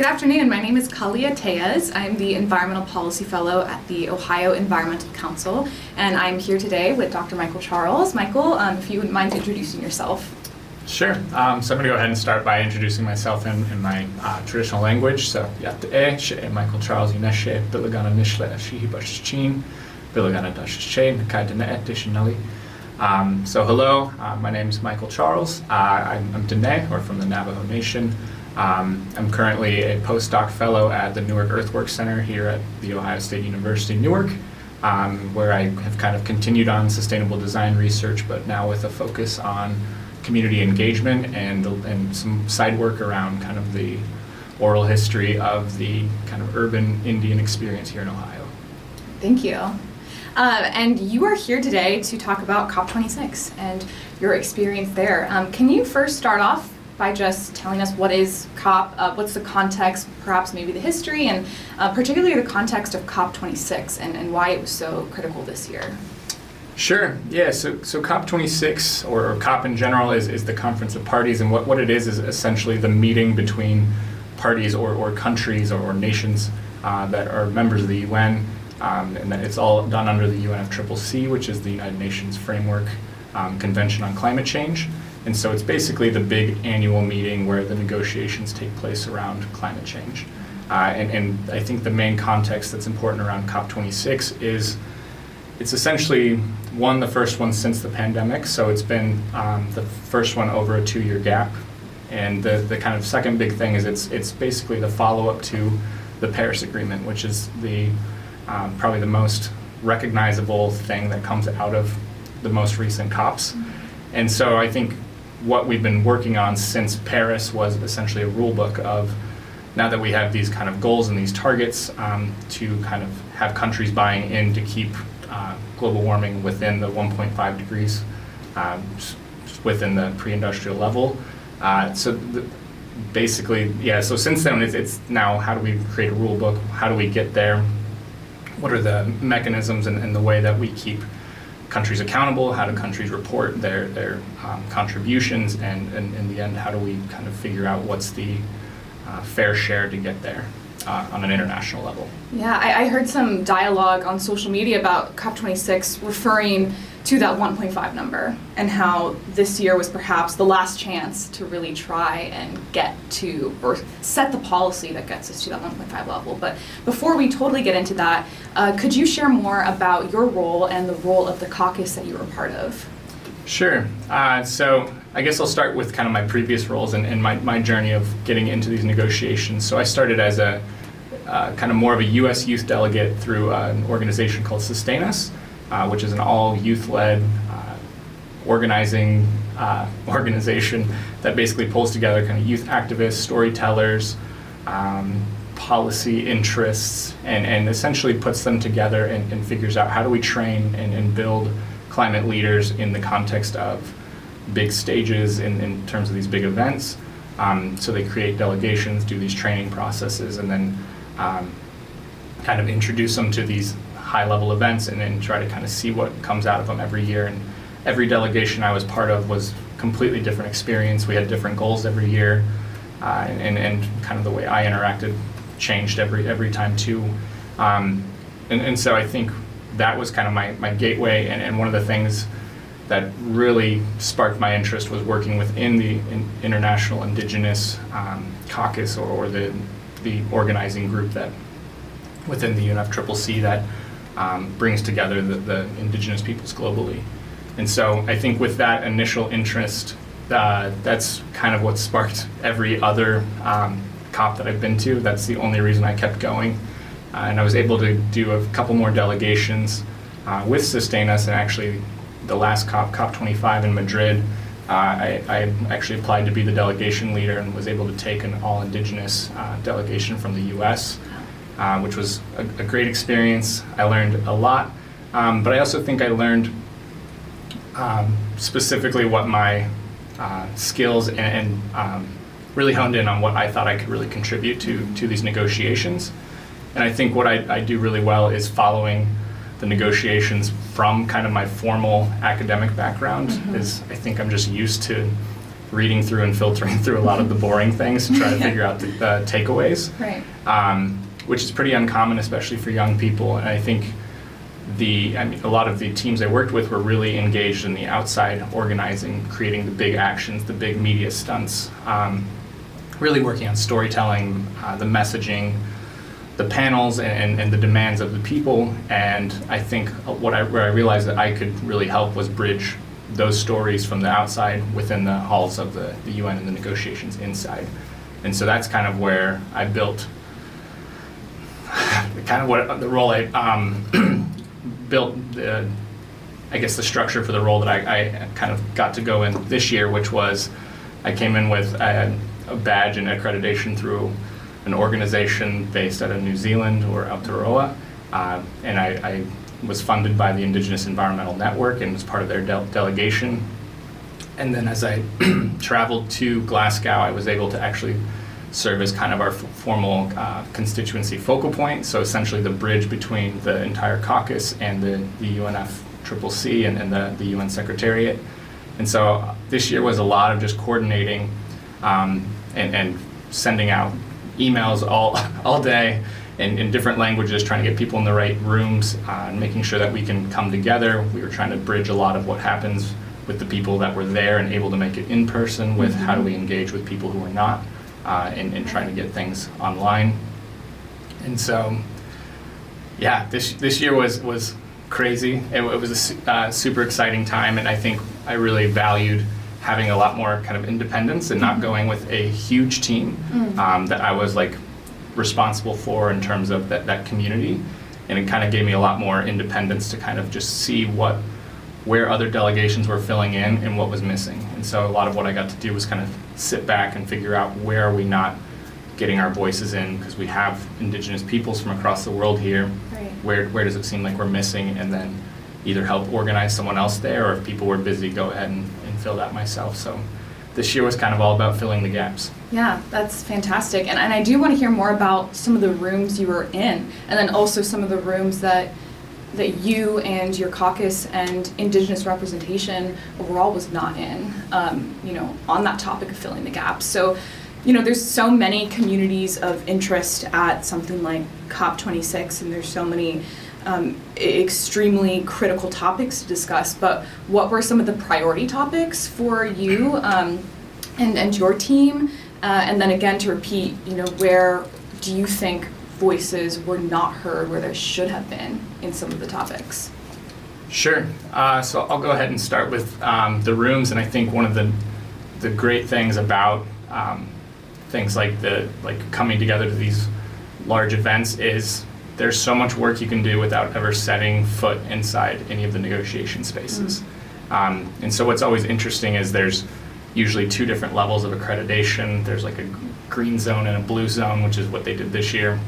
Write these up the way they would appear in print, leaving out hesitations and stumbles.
Good afternoon. My name is Kalia Tejas. I'm the Environmental Policy Fellow at the Ohio Environmental Council, and I'm here today with Dr. Michael Charles. Michael, if you wouldn't mind introducing yourself. Sure. So I'm going to go ahead and start by introducing myself in my traditional language. So, Yate she Michael Charles Yuneshe, Bilagana Nishle, Shihi Bashchin, Bilagana Dashche, Nakaidana Dishinelli. So, hello, my name is Michael Charles. I'm Dene, or from the Navajo Nation. I'm currently a postdoc fellow at the Newark Earthworks Center here at The Ohio State University, Newark, where I have kind of continued on sustainable design research, but now with a focus on community engagement and some side work around kind of the oral history of the kind of urban Indian experience here in Ohio. Thank you. And you are here today to talk about COP26 and your experience there. Can you first start off by just telling us what is COP, what's the context, perhaps maybe the history, and particularly the context of COP26 and why it was so critical this year? Sure. Yeah. So COP26, or COP in general, is the Conference of Parties, and what it is essentially the meeting between parties or countries or nations that are members of the UN, and that it's all done under the UNFCCC, which is the United Nations Framework Convention on Climate Change. And so it's basically the big annual meeting where the negotiations take place around climate change. And I think the main context that's important around COP26 is it's essentially the first one since the pandemic. So it's been the first one over a 2-year gap. And the kind of second big thing is it's basically the follow-up to the Paris Agreement, which is the probably the most recognizable thing that comes out of the most recent COPs. And so I think what we've been working on since Paris was essentially a rule book of, now that we have these kind of goals and these targets, to kind of have countries buying in to keep global warming within the 1.5 degrees, within the pre-industrial level. Basically, so since then it's now, how do we create a rule book? How do we get there? What are the mechanisms and the way that we keep countries accountable? How do countries report their contributions? And in the end, how do we kind of figure out what's the fair share to get there on an international level? Yeah, I heard some dialogue on social media about COP26 referring to that 1.5 number and how this year was perhaps the last chance to really try and get to, or set the policy that gets us to that 1.5 level. But before we totally get into that, could you share more about your role and the role of the caucus that you were part of? Sure. So I guess I'll start with kind of my previous roles and my journey of getting into these negotiations. So I started as a kind of more of a U.S. youth delegate through an organization called Sustain Us, which is an all youth-led organizing organization that basically pulls together kind of youth activists, storytellers, policy interests, and essentially puts them together and figures out how do we train and build climate leaders in the context of big stages in terms of these big events. So they create delegations, do these training processes, and then kind of introduce them to these high-level events and then try to kind of see what comes out of them every year. And every delegation I was part of was completely different experience. We had different goals every year, and kind of the way I interacted changed every time too. And so I think that was kind of my gateway, and one of the things that really sparked my interest was working within the International Indigenous Caucus, or the organizing group that within the UNFCCC that brings together the Indigenous peoples globally. And so I think with that initial interest, that's kind of what sparked every other COP that I've been to. That's the only reason I kept going. And I was able to do a couple more delegations with Sustain Us, and actually the last COP, COP25 in Madrid, I actually applied to be the delegation leader and was able to take an all-Indigenous delegation from the US, which was a great experience. I learned a lot, but I also think I learned specifically what my skills and really honed in on what I thought I could really contribute to these negotiations. And I think what I do really well is following the negotiations from kind of my formal academic background. Is I think I'm just used to reading through and filtering through a lot of the boring things to try to figure out the takeaways, Right. Which is pretty uncommon, especially for young people. And I think a lot of the teams I worked with were really engaged in the outside organizing, creating the big actions, the big media stunts, really working on storytelling, the messaging, the panels, and the demands of the people. And I think where I realized that I could really help was bridge those stories from the outside within the halls of the UN and the negotiations inside. And so that's kind of where I built kind of what the role I built, I guess the structure for the role that I kind of got to go in this year, which was I came in with a badge and accreditation through an organization based out of New Zealand or Aotearoa, and I was funded by the Indigenous Environmental Network and was part of their delegation. And then as I traveled to Glasgow, I was able to actually serve as kind of our formal constituency focal point, so essentially the bridge between the entire caucus and the UNFCCC and the UN Secretariat. And so this year was a lot of just coordinating and sending out emails all day in different languages, trying to get people in the right rooms, and making sure that we can come together. We were trying to bridge a lot of what happens with the people that were there and able to make it in person with how do we engage with people who are not, and trying to get things online. And so, yeah, this year was crazy. It was a super exciting time, and I think I really valued having a lot more kind of independence and not going with a huge team that I was like responsible for in terms of that community. And it kind of gave me a lot more independence to kind of just see where other delegations were filling in and what was missing. And so a lot of what I got to do was kind of sit back and figure out where are we not getting our voices in, because we have Indigenous peoples from across the world here. Right. Where does it seem like we're missing, and then either help organize someone else there, or if people were busy, go ahead and fill that myself. So this year was kind of all about filling the gaps. Yeah, that's fantastic. And I do want to hear more about some of the rooms you were in, and then also some of the rooms that you and your caucus and Indigenous representation overall was not in, on that topic of filling the gaps. So, there's so many communities of interest at something like COP26, and there's so many extremely critical topics to discuss, but what were some of the priority topics for you and your team? And then again, to repeat, where do you think voices were not heard where there should have been in some of the topics? Sure. So I'll go ahead and start with the rooms, and I think one of the great things about things like coming together to these large events is there's so much work you can do without ever setting foot inside any of the negotiation spaces. And so what's always interesting is there's usually two different levels of accreditation. There's like a green zone and a blue zone, which is what they did this year.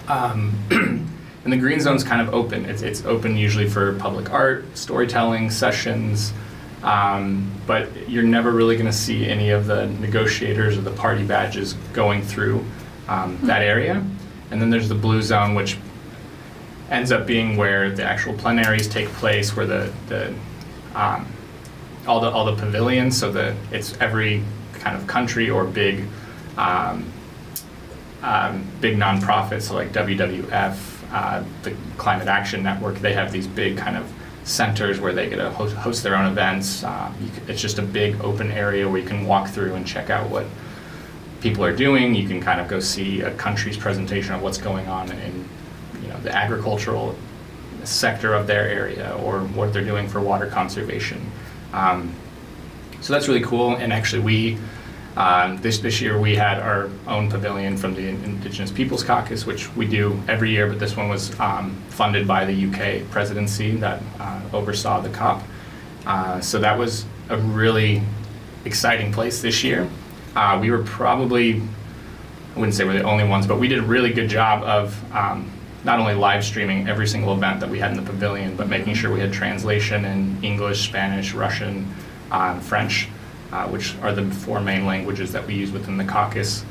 And the green zone's kind of open. It's open usually for public art, storytelling, sessions, but you're never really going to see any of the negotiators or the party badges going through that area. And then there's the blue zone, which ends up being where the actual plenaries take place, where all the pavilions. So it's every kind of country or big nonprofits, so like WWF, the Climate Action Network. They have these big kind of centers where they get to host their own events. It's just a big open area where you can walk through and check out what people are doing. You can kind of go see a country's presentation of what's going on in the agricultural sector of their area, or what they're doing for water conservation. So that's really cool. And actually we this year we had our own pavilion from the Indigenous Peoples Caucus, which we do every year, but this one was funded by the UK presidency that oversaw the COP. So that was a really exciting place this year. We were probably, I wouldn't say we're the only ones, but we did a really good job of not only live streaming every single event that we had in the pavilion, but making sure we had translation in English, Spanish, Russian, French, which are the four main languages that we use within the caucus.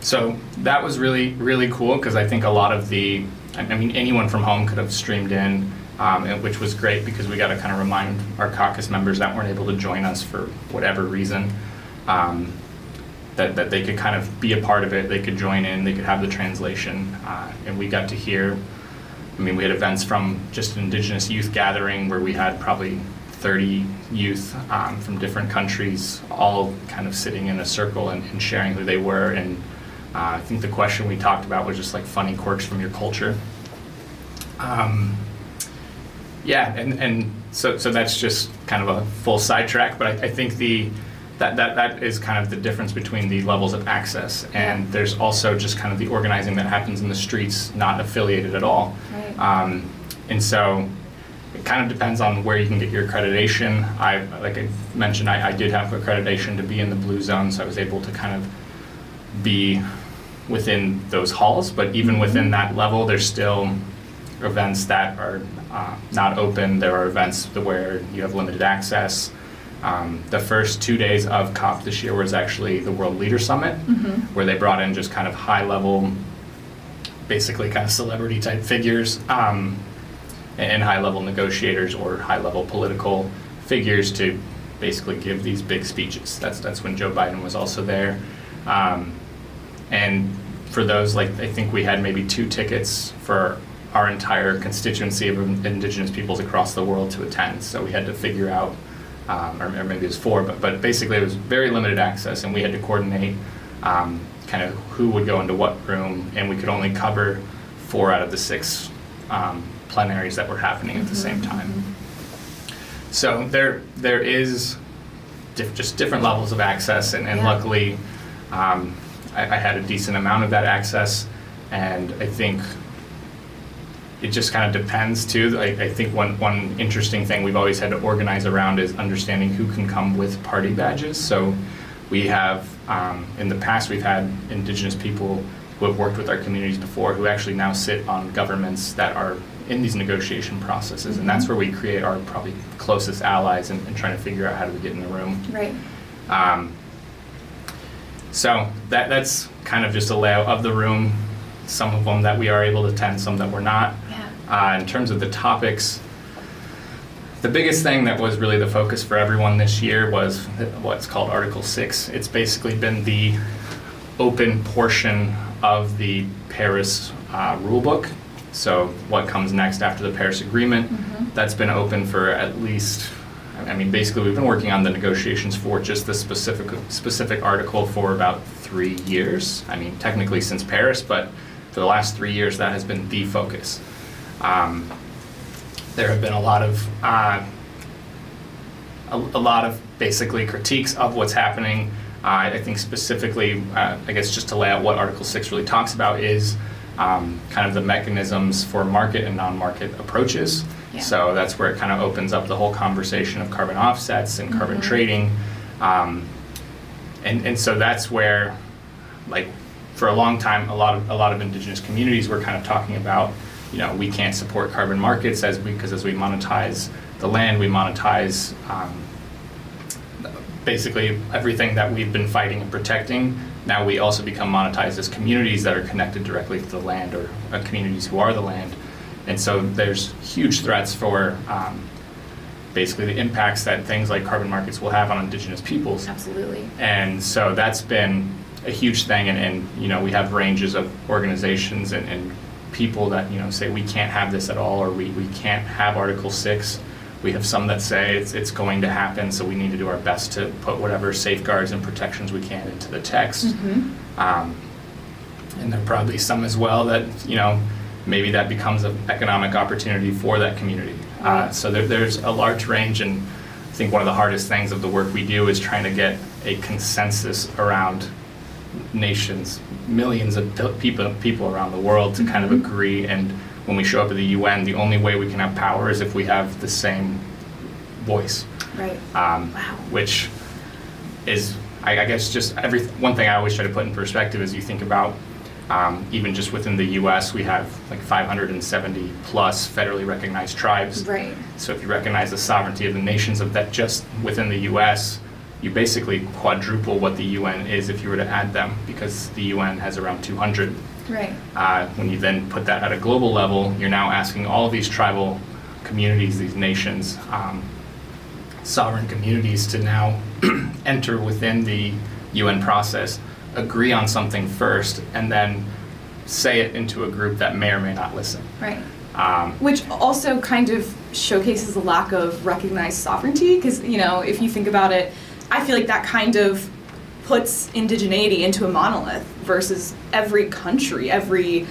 So that was really, really cool, because I think a lot of anyone from home could have streamed in which was great because we got to kind of remind our caucus members that weren't able to join us for whatever reason, that they could kind of be a part of it, they could join in, they could have the translation, and we got to hear, I mean, we had events from just an Indigenous youth gathering where we had probably 30 youth from different countries all kind of sitting in a circle and sharing who they were. And I think the question we talked about was just like funny quirks from your culture. Yeah, and so that's just kind of a full sidetrack, but I think that is kind of the difference between the levels of access. And there's also just kind of the organizing that happens in the streets, not affiliated at all. Right. And so it kind of depends on where you can get your accreditation. Like I mentioned, I did have accreditation to be in the blue zone, so I was able to kind of be within those halls. But even within that level, there's still events that are not open. There are events where you have limited access. The first 2 days of COP this year was actually the World Leader Summit, where they brought in just kind of high-level, basically kind of celebrity-type figures, and high-level negotiators or high-level political figures to basically give these big speeches. That's when Joe Biden was also there. And for those, like, I think we had maybe 2 tickets for our entire constituency of Indigenous peoples across the world to attend. So we had to figure out, or maybe it was 4, but basically it was very limited access, and we had to coordinate kind of who would go into what room, and we could only cover 4 out of the 6 plenaries that were happening at the same time. So there is just different levels of access, and luckily I had a decent amount of that access, and I think it just kind of depends too. I think one interesting thing we've always had to organize around is understanding who can come with party badges. So we have, in the past, we've had Indigenous people who have worked with our communities before who actually now sit on governments that are in these negotiation processes, and that's where we create our probably closest allies and trying to figure out how do we get in the room. Right. So that's kind of just a layout of the room. Some of them that we are able to attend, some that we're not. Yeah. In terms of the topics, the biggest thing that was really the focus for everyone this year was what's called Article 6. It's basically been the open portion of the Paris rulebook. So what comes next after the Paris Agreement, that's been open for at least, I mean, basically we've been working on the negotiations for just this specific article for about 3 years. I mean, technically since Paris, but for the last 3 years, that has been the focus. There have been a lot of basically critiques of what's happening. I think specifically, I guess just to lay out what Article 6 really talks about is kind of the mechanisms for market and non-market approaches. Yeah. So that's where it kind of opens up the whole conversation of carbon offsets and carbon trading. And so that's where, like, for a long time, a lot of Indigenous communities were kind of talking about, you know, we can't support carbon markets because as we monetize the land, we monetize basically everything that we've been fighting and protecting. Now we also become monetized as communities that are connected directly to the land, or communities who are the land. And so there's huge threats for basically the impacts that things like carbon markets will have on Indigenous peoples. Absolutely. And so that's been a huge thing, and you know, we have ranges of organizations and people that, you know, say we can't have this at all, or we can't have Article 6. We have some that say it's going to happen, so we need to do our best to put whatever safeguards and protections we can into the text. And there are probably some as well that, you know, maybe that becomes an economic opportunity for that community. So there's a large range, and I think one of the hardest things of the work we do is trying to get a consensus around nations, millions of people around the world to kind of agree. And when we show up at the UN, the only way we can have power is if we have the same voice. Right. Wow. Which is, I guess, just one thing I always try to put in perspective is you think about even just within the U.S., we have like 570 plus federally recognized tribes. Right. So if you recognize the sovereignty of the nations of that just within the U.S., you basically quadruple what the UN is if you were to add them, because the UN has around 200. Right. When you then put that at a global level, you're now asking all of these tribal communities, these nations, sovereign communities, to now enter within the UN process, agree on something first, and then say it into a group that may or may not listen. Right. Which also kind of showcases the lack of recognized sovereignty, because, if you think about it, I feel like that kind of puts indigeneity into a monolith versus every country, every,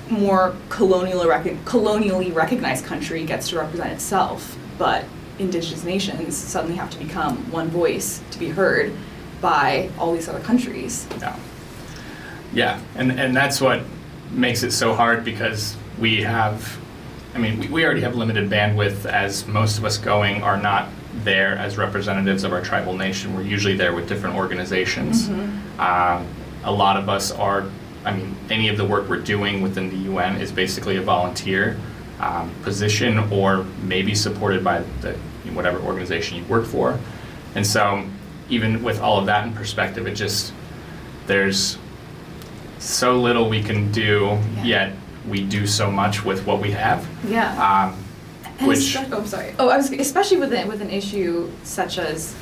more colonially recognized country gets to represent itself, but indigenous nations suddenly have to become one voice to be heard by all these other countries. Yeah, and that's what makes it so hard, because we already have limited bandwidth, as most of us going are not there as representatives of our tribal nation. We're usually there with different organizations. A lot of us are, any of the work we're doing within the UN is basically a volunteer position, or maybe supported by whatever organization you work for. And so even with all of that in perspective, there's so little we can do, yet we do so much with what we have. Yeah. Which especially with an issue such as,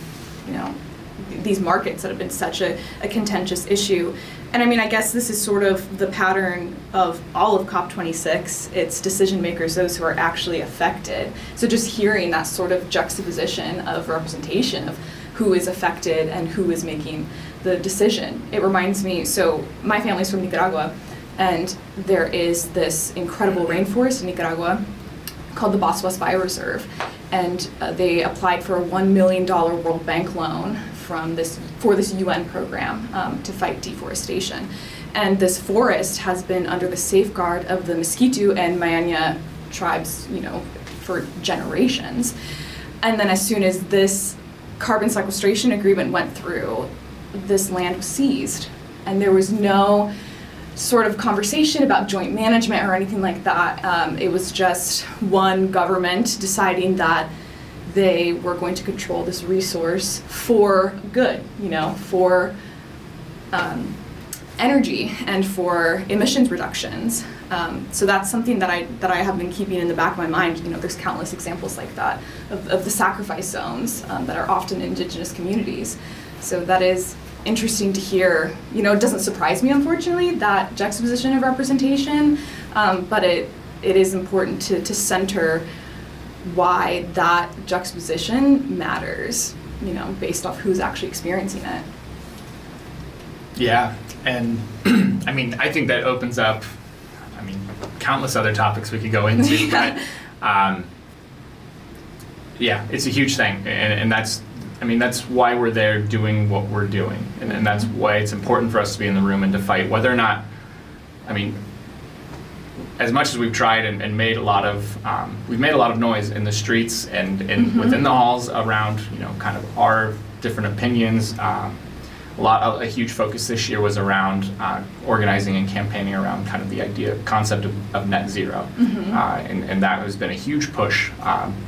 these markets that have been such a contentious issue. And I guess this is sort of the pattern of all of COP26. It's decision makers, those who are actually affected. So just hearing that sort of juxtaposition of representation of who is affected and who is making the decision. It reminds me, so my family's from Nicaragua, and there is this incredible rainforest in Nicaragua called the Boswas Bioreserve, and they applied for a $1 million World Bank loan for this UN program to fight deforestation. And this forest has been under the safeguard of the Mosquito and Mayanya tribes, for generations. And then as soon as this carbon sequestration agreement went through, this land was seized, and there was no sort of conversation about joint management or anything like that. It was just one government deciding that they were going to control this resource for good, for energy and for emissions reductions. So that's something that I have been keeping in the back of my mind. There's countless examples like that of the sacrifice zones that are often indigenous communities. So that is interesting to hear. It doesn't surprise me, unfortunately, that juxtaposition of representation, but it is important to center why that juxtaposition matters, based off who's actually experiencing it. Yeah, and I think that opens up, countless other topics we could go into, but it's a huge thing, and that's why we're there doing what we're doing, and that's why it's important for us to be in the room and to fight, whether or not, as much as we've tried and made a lot of noise in the streets and within the halls around, kind of our different opinions. A huge focus this year was around organizing and campaigning around kind of the concept of net zero, and that has been a huge push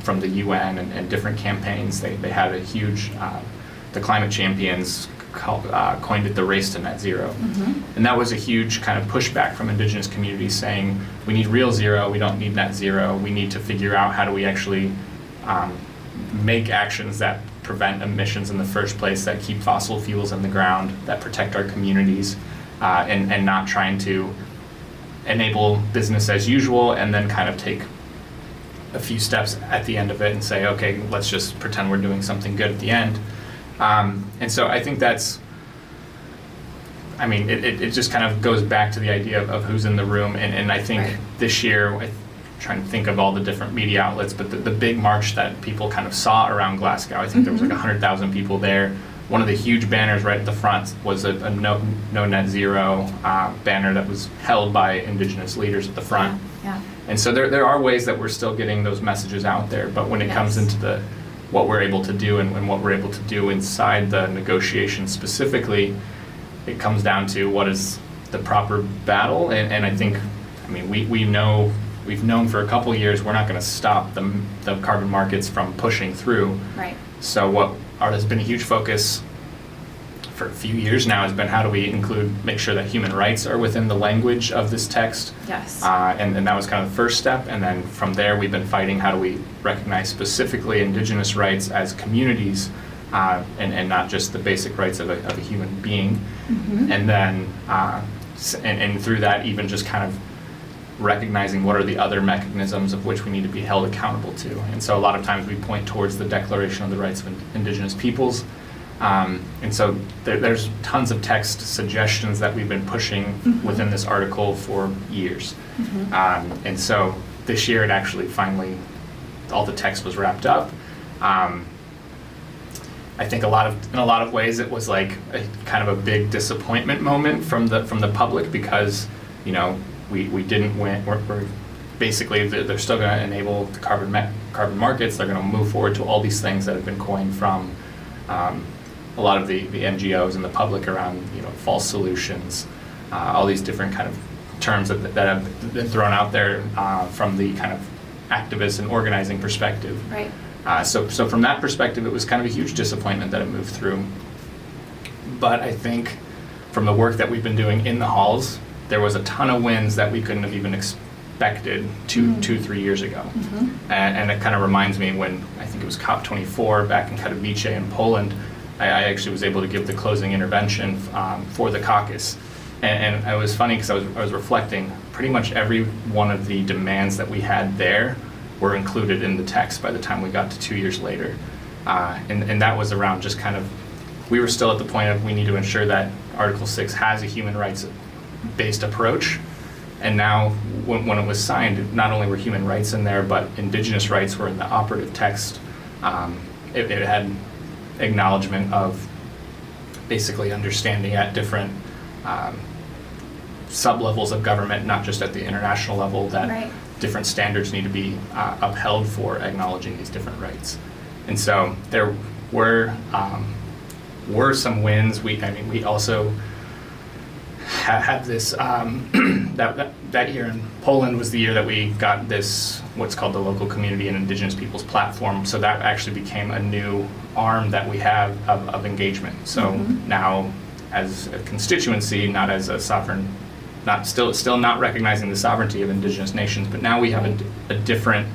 from the UN and different campaigns. They had a huge, the climate champions coined it the race to net zero, and that was a huge kind of pushback from indigenous communities saying we need real zero, we don't need net zero, we need to figure out how do we actually make actions that prevent emissions in the first place, that keep fossil fuels in the ground, that protect our communities, and not trying to enable business as usual and then kind of take a few steps at the end of it and say, okay, let's just pretend we're doing something good at the end. And so I think that's, it just kind of goes back to the idea of who's in the room. And I think this year, I'm trying to think of all the different media outlets, but the big march that people kind of saw around Glasgow, I think there was like 100,000 people there. One of the huge banners right at the front was a no net zero banner that was held by indigenous leaders at the front. Yeah. And so there are ways that we're still getting those messages out there, but when it comes into what we're able to do and what we're able to do inside the negotiation specifically, it comes down to what is the proper battle. And I think, we've known for a couple of years we're not going to stop the carbon markets from pushing through. Right. So what has been a huge focus for a few years now has been how do we make sure that human rights are within the language of this text. Yes. And that was kind of the first step. And then from there, we've been fighting how do we recognize specifically Indigenous rights as communities and not just the basic rights of a human being. Mm-hmm. And then, and through that, even just kind of recognizing what are the other mechanisms of which we need to be held accountable to. And so a lot of times we point towards the Declaration of the Rights of Indigenous Peoples. And so there's tons of text suggestions that we've been pushing Mm-hmm. within this article for years. Mm-hmm. And so this year it actually finally, all the text was wrapped up. I think in a lot of ways it was like a kind of a big disappointment moment from the public because, you know, we didn't win. We're basically they're still going to enable the carbon markets. They're going to move forward to all these things that have been coined from a lot of the NGOs and the public around, you know, false solutions, all these different kind of terms that have been thrown out there from the kind of activist and organizing perspective. Right. So from that perspective, it was kind of a huge disappointment that it moved through. But I think from the work that we've been doing in the halls, there was a ton of wins that we couldn't have even expected 2-3 years ago. Mm-hmm. And it kind of reminds me when I think it was COP24 back in Katowice in Poland, I actually was able to give the closing intervention for the caucus. And it was funny because I was reflecting, pretty much every one of the demands that we had there were included in the text by the time we got to 2 years later. And that was around just kind of, we were still at the point of we need to ensure that Article 6 has a human rights-based approach. And now when it was signed, not only were human rights in there, but Indigenous rights were in the operative text. It had acknowledgement of basically understanding at different sub-levels of government, not just at the international level, that Right. different standards need to be upheld for acknowledging these different rights. And so there were some wins. We also had this, that year in Poland was the year that we got this, what's called the Local Community and Indigenous Peoples Platform. So that actually became a new arm that we have of engagement. So now as a constituency, not as a sovereign, still not recognizing the sovereignty of Indigenous nations, but now we have a different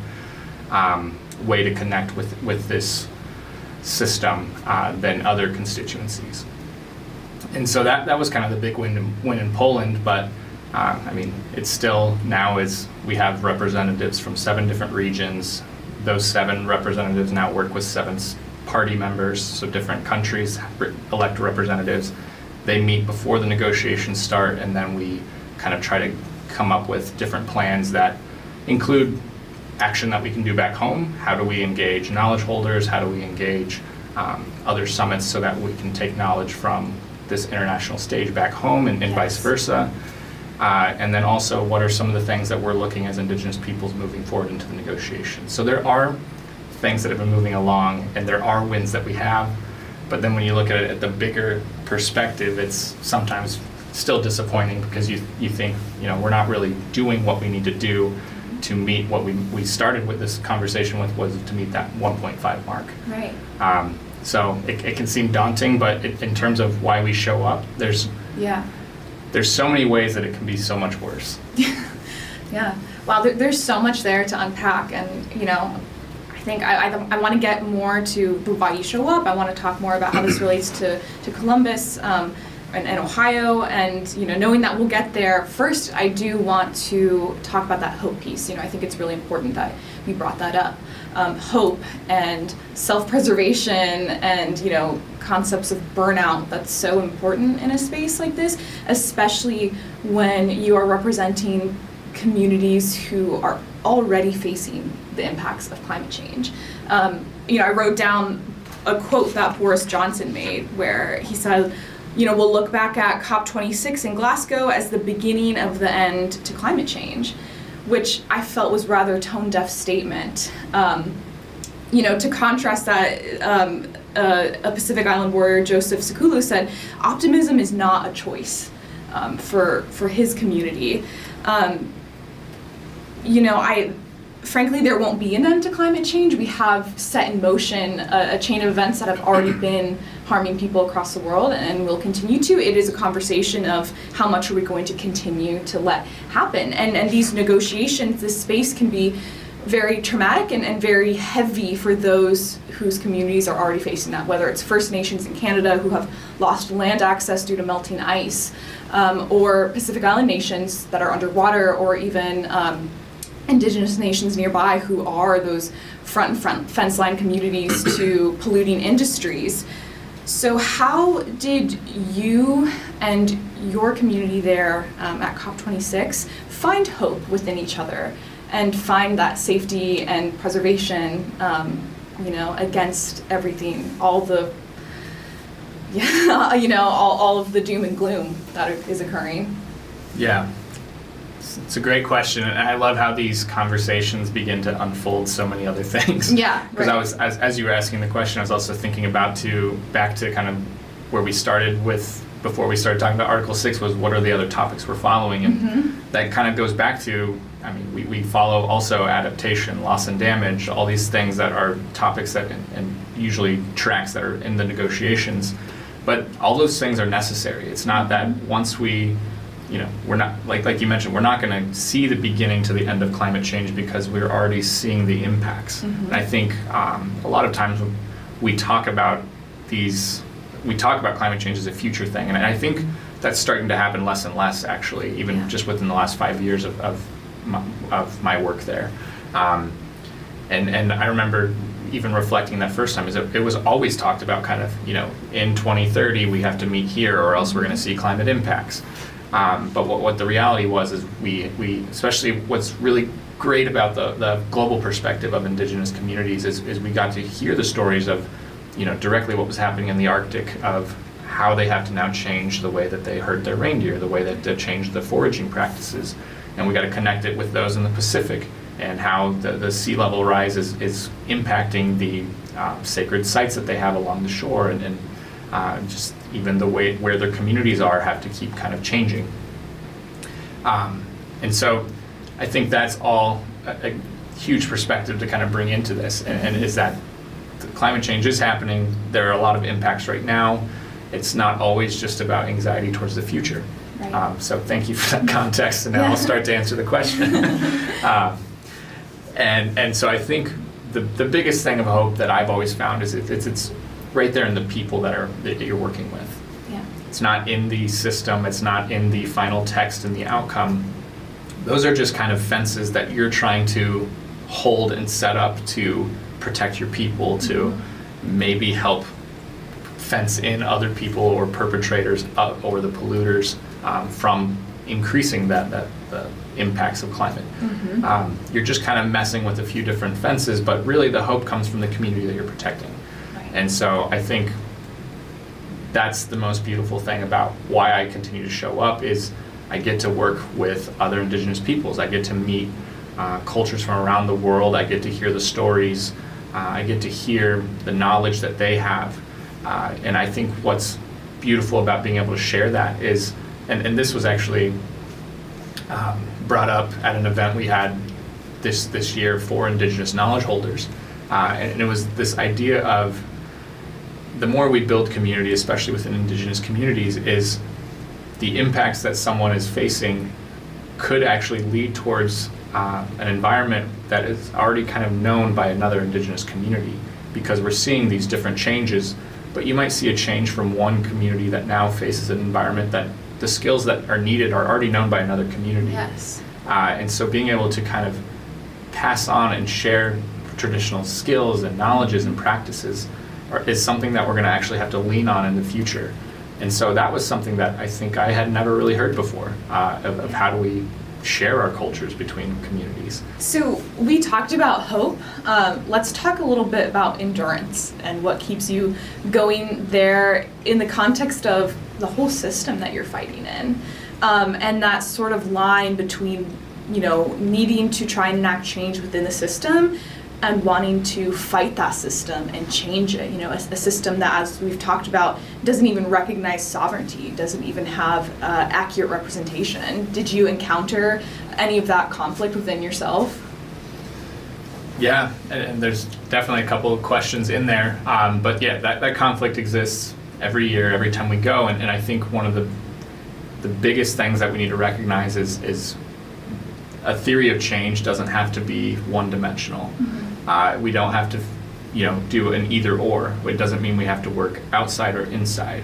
way to connect with this system than other constituencies. And so that was kind of the big win in Poland, but I mean, it's still now we have representatives from 7 different regions. Those 7 representatives now work with 7 party members, so different countries elect representatives. They meet before the negotiations start, and then we kind of try to come up with different plans that include action that we can do back home. How do we engage knowledge holders? How do we engage other summits so that we can take knowledge from this international stage back home and Yes. vice versa? And then also, what are some of the things that we're looking as Indigenous peoples moving forward into the negotiations? So there are things that have been moving along, and there are wins that we have, but then when you look at it at the bigger perspective, it's sometimes still disappointing because you think, you know, we're not really doing what we need to do to meet what we started with this conversation with, was to meet that 1.5 mark. Right. So it can seem daunting, but in terms of why we show up, there's so many ways that it can be so much worse. Yeah. Wow, there's so much there to unpack, and you know, I think I want to get more to the why you show up. I want to talk more about how this relates to Columbus and Ohio, and you know, knowing that we'll get there. First, I do want to talk about that hope piece. You know, I think it's really important that we brought that up. Hope and self-preservation and, you know, concepts of burnout, that's so important in a space like this, especially when you are representing communities who are already facing the impacts of climate change. You know, I wrote down a quote that Boris Johnson made where he said, you know, we'll look back at COP26 in Glasgow as the beginning of the end to climate change, which I felt was rather tone-deaf statement. You know, to contrast that, a Pacific Island warrior, Joseph Sekulu, said, optimism is not a choice for his community. You know, frankly, there won't be an end to climate change. We have set in motion a chain of events that have already been harming people across the world and will continue to. It is a conversation of how much are we going to continue to let happen. And these negotiations, this space can be very traumatic and very heavy for those whose communities are already facing that, whether it's First Nations in Canada who have lost land access due to melting ice, or Pacific Island nations that are underwater, or even Indigenous nations nearby who are those front fence line communities to polluting industries. So how did you and your community there at COP26 find hope within each other and find that safety and preservation, against everything, all the, all of the doom and gloom that is occurring? Yeah. It's a great question, and I love how these conversations begin to unfold so many other things. Yeah, because I was, as you were asking the question, I was also thinking back to kind of where we started with, before we started talking about Article 6, was what are the other topics we're following, and that kind of goes back to, I mean, we follow also adaptation, loss and damage, all these things that are topics that, and usually tracks that are in the negotiations, but all those things are necessary. It's not that once we, we're not, like you mentioned, we're not going to see the beginning to the end of climate change because we're already seeing the impacts. And I think a lot of times when we talk about climate change as a future thing, and I think that's starting to happen less and less, actually, even just within the last 5 years of my work there. And I remember even reflecting that first time, is that it was always talked about kind of, in 2030 we have to meet here or else we're going to see climate impacts. But what the reality was is we especially what's really great about the global perspective of Indigenous communities is we got to hear the stories of, directly what was happening in the Arctic, of how they have to now change the way that they herd their reindeer, the way that they change the foraging practices. And we got to connect it with those in the Pacific and how the sea level rise is impacting the sacred sites that they have along the shore, and just even the way where their communities are have to keep kind of changing. And so I think that's all a huge perspective to kind of bring into this, and is that the climate change is happening. There are a lot of impacts right now. It's not always just about anxiety towards the future. Right. So thank you for that context, and now I'll start to answer the question. And so I think the biggest thing of hope that I've always found is it's right there in the people that you're working with. Yeah. It's not in the system, it's not in the final text and the outcome. Those are just kind of fences that you're trying to hold and set up to protect your people, to maybe help fence in other people or perpetrators or the polluters from increasing the impacts of climate. You're just kind of messing with a few different fences, but really the hope comes from the community that you're protecting. And so I think that's the most beautiful thing about why I continue to show up, is I get to work with other Indigenous peoples. I get to meet cultures from around the world. I get to hear the stories. I get to hear the knowledge that they have. And I think what's beautiful about being able to share that is, and this was actually brought up at an event we had this year for Indigenous knowledge holders. And it was this idea of, the more we build community, especially within Indigenous communities, is the impacts that someone is facing could actually lead towards an environment that is already kind of known by another Indigenous community, because we're seeing these different changes. But you might see a change from one community that now faces an environment that the skills that are needed are already known by another community. Yes. And so being able to kind of pass on and share traditional skills and knowledges and practices is something that we're going to actually have to lean on in the future. And so that was something that I think I had never really heard before, of how do we share our cultures between communities. So we talked about hope. Let's talk a little bit about endurance and what keeps you going there in the context of the whole system that you're fighting in, and that sort of line between, needing to try and enact change within the system and wanting to fight that system and change it. A system that, as we've talked about, doesn't even recognize sovereignty, doesn't even have accurate representation. Did you encounter any of that conflict within yourself? Yeah, and there's definitely a couple of questions in there. But yeah, that conflict exists every year, every time we go. And I think one of the biggest things that we need to recognize is a theory of change doesn't have to be one-dimensional. Mm-hmm. We don't have to, do an either or. It doesn't mean we have to work outside or inside.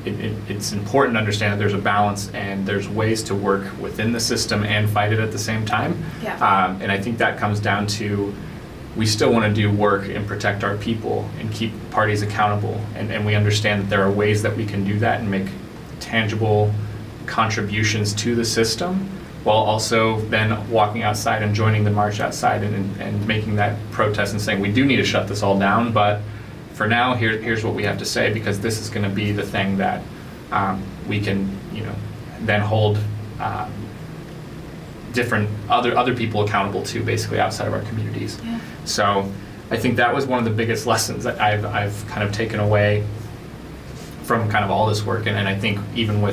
It's important to understand that there's a balance and there's ways to work within the system and fight it at the same time. Yeah. And I think that comes down to we still want to do work and protect our people and keep parties accountable. And we understand that there are ways that we can do that and make tangible contributions to the system, while also then walking outside and joining the march outside and making that protest and saying we do need to shut this all down, but for now here's what we have to say, because this is going to be the thing that we can then hold different other people accountable to, basically outside of our communities. Yeah. So I think that was one of the biggest lessons that I've kind of taken away from kind of all this work, and I think even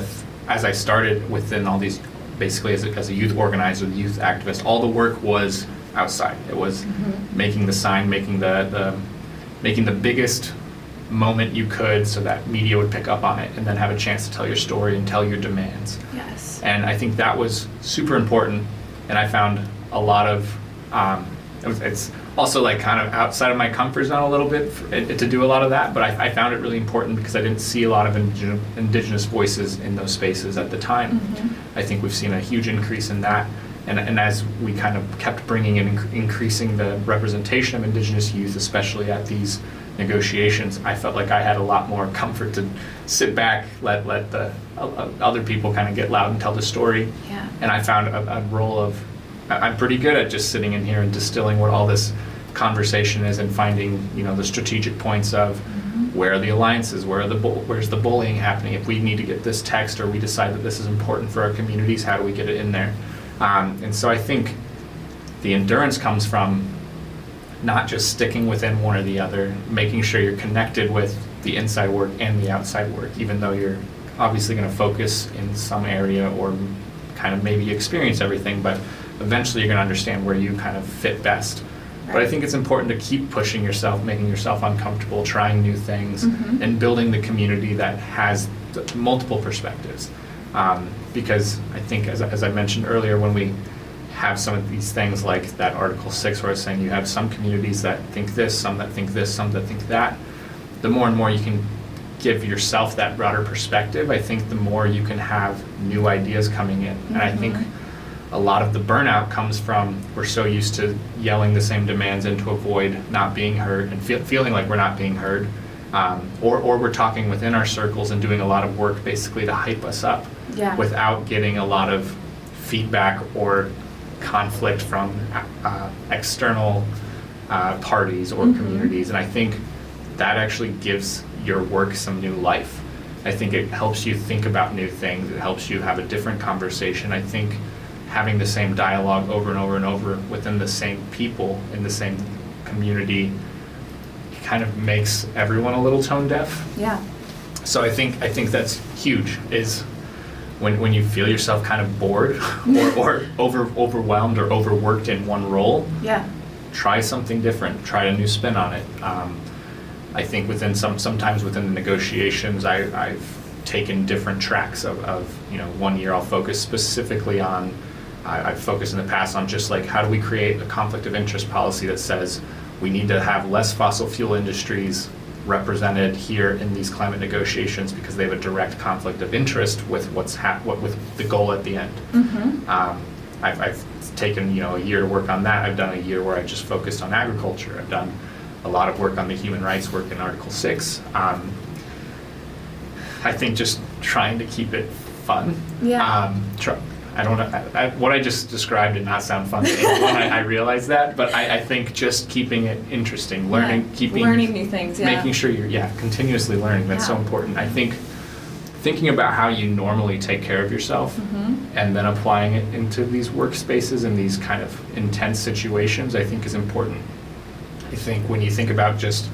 as I started within all these, basically as a youth organizer, youth activist, all the work was outside. It was making the sign, making the biggest moment you could so that media would pick up on it and then have a chance to tell your story and tell your demands. Yes. And I think that was super important, and I found a lot of it's also like kind of outside of my comfort zone a little bit to do a lot of that, but I found it really important because I didn't see a lot of indigenous voices in those spaces at the time. Mm-hmm. I think we've seen a huge increase in that, and as we kind of kept bringing in increasing the representation of indigenous youth, especially at these negotiations, I felt like I had a lot more comfort to sit back, let the other people kind of get loud and tell the story. Yeah. And I found a role of, I'm pretty good at just sitting in here and distilling what all this conversation is and finding, the strategic points of where are the alliances, where's the bullying happening, if we need to get this text or we decide that this is important for our communities, how do we get it in there? And so I think the endurance comes from not just sticking within one or the other, making sure you're connected with the inside work and the outside work, even though you're obviously going to focus in some area or kind of maybe experience everything, but eventually you're going to understand where you kind of fit best. Right. But I think it's important to keep pushing yourself, making yourself uncomfortable, trying new things, and building the community that has multiple perspectives. Because I think, as I mentioned earlier, when we have some of these things like that Article 6 where it's saying you have some communities that think this, some that think this, some that think that, the more and more you can give yourself that broader perspective, I think the more you can have new ideas coming in. And I think a lot of the burnout comes from we're so used to yelling the same demands in to avoid not being heard and feeling like we're not being heard, or we're talking within our circles and doing a lot of work basically to hype us up without getting a lot of feedback or conflict from external parties or communities. And I think that actually gives your work some new life. I think it helps you think about new things. It helps you have a different conversation. I think having the same dialogue over and over and over within the same people in the same community kind of makes everyone a little tone deaf. Yeah. So I think that's huge, is when you feel yourself kind of bored or overwhelmed or overworked in one role, try something different, try a new spin on it. I think sometimes within the negotiations, I've taken different tracks of 1 year I'll focus specifically on, I've focused in the past on just like how do we create a conflict of interest policy that says we need to have less fossil fuel industries represented here in these climate negotiations because they have a direct conflict of interest with with the goal at the end. I've taken a year to work on that. I've done a year where I just focused on agriculture. I've done a lot of work on the human rights work in Article 6. I think just trying to keep it fun. I don't know, what I just described did not sound fun to anyone. I realize that, but I think just keeping it interesting, learning new things, making sure you're continuously learning. That's so important. I think thinking about how you normally take care of yourself and then applying it into these workspaces and these kind of intense situations, I think is important. I think when you think about just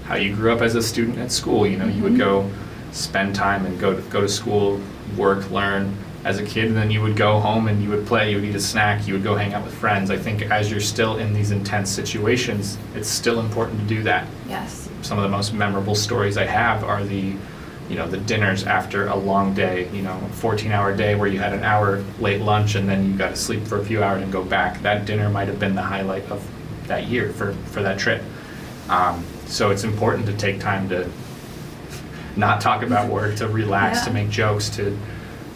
how you grew up as a student at school, you would go spend time and go to school, work, learn as a kid, and then you would go home and you would play, you would eat a snack, you would go hang out with friends. I think as you're still in these intense situations, it's still important to do that. Yes. some of the most memorable stories I have are the dinners after a long day, 14-hour day where you had an hour late lunch and then you got to sleep for a few hours and go back. That dinner might have been the highlight of that year for that trip. So it's important to take time to not talk about work, to relax, to make jokes, to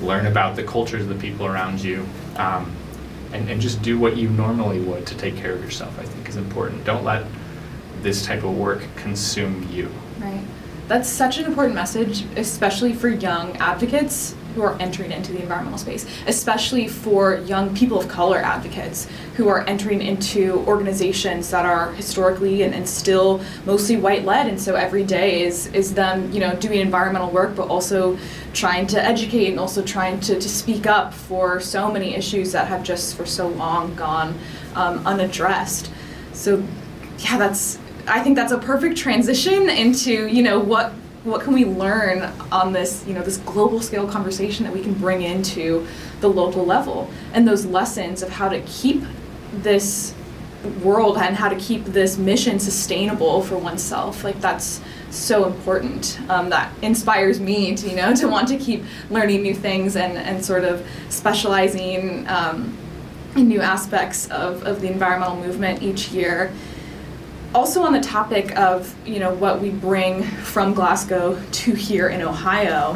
learn about the cultures of the people around you, and just do what you normally would to take care of yourself, I think is important. Don't let this type of work consume you. Right. That's such an important message, especially for young advocates who are entering into the environmental space, especially for young people of color advocates who are entering into organizations that are historically and still mostly white-led, and so every day is them, doing environmental work, but also trying to educate and also trying to speak up for so many issues that have just for so long gone unaddressed. So, yeah, I think that's a perfect transition into, what can we learn on this, this global scale conversation that we can bring into the local level, and those lessons of how to keep this world and how to keep this mission sustainable for oneself. Like, that's so important. That inspires me to, to want to keep learning new things and sort of specializing in new aspects of the environmental movement each year. Also on the topic of, what we bring from Glasgow to here in Ohio,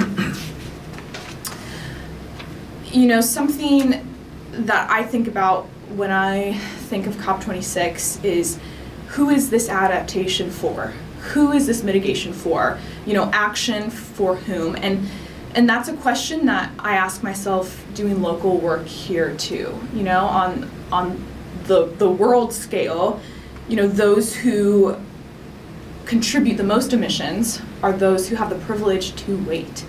something that I think about when I think of COP26 is, who is this adaptation for? Who is this mitigation for? Action for whom? And that's a question that I ask myself doing local work here too, on the world scale. Those who contribute the most emissions are those who have the privilege to wait.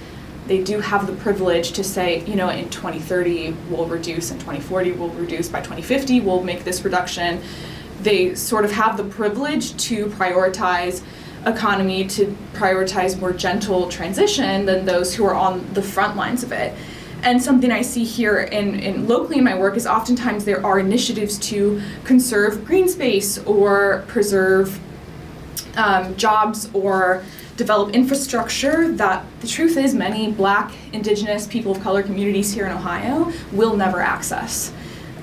They do have the privilege to say, in 2030 we'll reduce, in 2040 we'll reduce, by 2050 we'll make this reduction. They sort of have the privilege to prioritize economy, to prioritize more gentle transition than those who are on the front lines of it. And something I see here in locally in my work is oftentimes there are initiatives to conserve green space or preserve jobs or develop infrastructure that the truth is many Black, Indigenous, people of color communities here in Ohio will never access.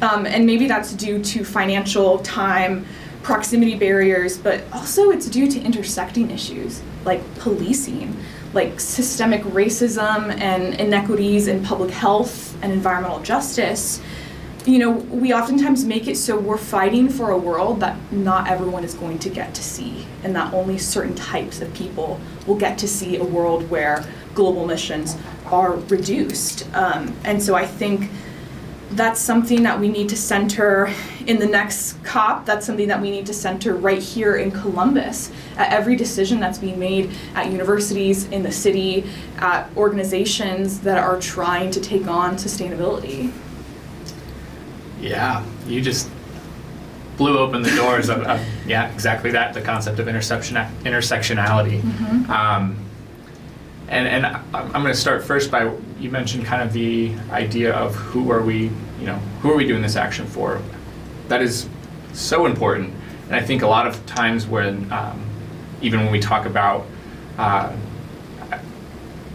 And maybe that's due to financial, time, proximity barriers, but also it's due to intersecting issues like policing, like systemic racism and inequities in public health and environmental justice. We oftentimes make it so we're fighting for a world that not everyone is going to get to see, and that only certain types of people will get to see a world where global emissions are reduced. And so I think that's something that we need to center in the next COP. That's something that we need to center right here in Columbus at every decision that's being made at universities, in the city, at organizations that are trying to take on sustainability. Yeah, you just blew open the doors of exactly that, the concept of intersectionality. Mm-hmm. And I'm going to start first by, you mentioned kind of the idea of who are we doing this action for? That is so important. And I think a lot of times when, even when we talk about, I'm